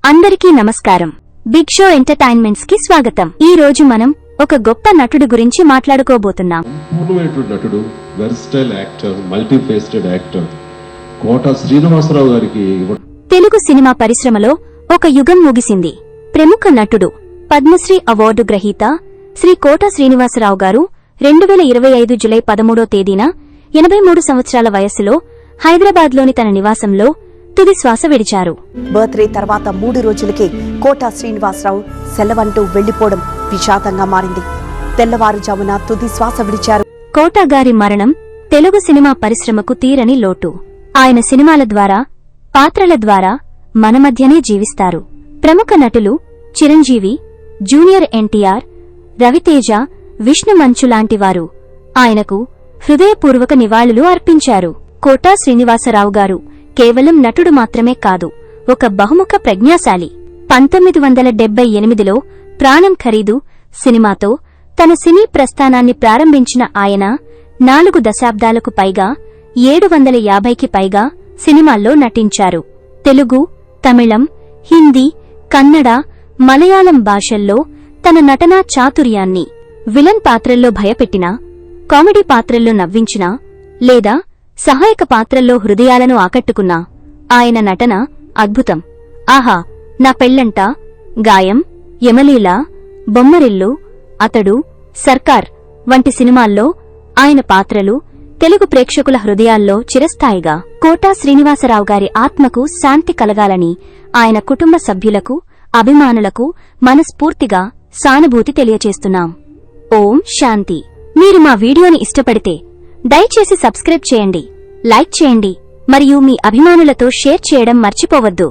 అందరికీ నమస్కారం. Big show entertainments కి స్వాగతం. ఈ రోజు మనం ఒక గొప్ప నటుడు గురించి మాట్లాడుకోబోతున్నాం. నటుడు, వెర్సటైల్ యాక్టర్, మల్టీఫేస్టెడ్ యాక్టర్ కోట శ్రీనివాసరావు గారికి తెలుగు సినిమా పరిశ్రమలో ఒక యుగం ముగిసింది. ప్రముఖ నటుడు, పద్మశ్రీ అవార్డు గ్రహీత శ్రీ కోట శ్రీనివాసరావు గారు 2025 జూలై 13వ తేదీన 83 సంవత్సరాల వయస్సులో హైదరాబాద్లోని తన నివాసంలో తుది శ్వాస విడిచారు. బర్త్డే తర్వాత 3 రోజులకే కోట శ్రీనివాసరావు సెలవంటూ వెళ్లిపోవడం విషాదంగా మారింది. తెల్లవారుజామున తుది శ్వాస విడిచారు. కోట గారి మరణం తెలుగు సినిమా పరిశ్రమకు తీరని లోటు. ఆయన సినిమాల ద్వారా, పాత్రల ద్వారా మన మధ్యనే జీవిస్తారు. ప్రముఖ నటులు చిరంజీవి, జూనియర్ ఎన్టీఆర్, రవితేజ, విష్ణు మంచు లాంటివారు ఆయనకు హృదయపూర్వక నివాళులు అర్పించారు. కోట శ్రీనివాసరావు గారు కేవలం నటుడు మాత్రమే కాదు, ఒక బహుముఖ ప్రజ్ఞాశాలి. 1978లో ప్రాణం ఖరీదు సినిమాతో తన సినీ ప్రస్థానాన్ని ప్రారంభించిన ఆయన 4 దశాబ్దాలకు పైగా 750కి పైగా సినిమాల్లో నటించారు. తెలుగు, తమిళం, హిందీ, కన్నడ, మలయాళం భాషల్లో తన నటనా చాతుర్యాన్ని విలన్ పాత్రల్లో భయపెట్టినా, కామెడీ పాత్రల్లో నవ్వించినా లేదా సహాయక పాత్రల్లో హృదయాలను ఆకట్టుకున్నా ఆయన నటన అద్భుతం. ఆహా, నా పెళ్లంట, గాయం, యమలీల, బొమ్మరిల్లు, అతడు, సర్కార్ వంటి సినిమాల్లో ఆయన పాత్రలు తెలుగు ప్రేక్షకుల హృదయాల్లో చిరస్థాయిగా. కోట శ్రీనివాసరావు గారి ఆత్మకు శాంతి కలగాలని ఆయన కుటుంబ సభ్యులకు, అభిమానులకు మనస్ఫూర్తిగా సానుభూతి తెలియచేస్తున్నాం. ఓం శాంతి. మీరు మా వీడియోని ఇష్టపడితే దయచేసి సబ్స్క్రైబ్ చేయండి, లైక్ చేయండి మరియు మీ అభిమానులతో షేర్ చేయడం మర్చిపోవద్దు.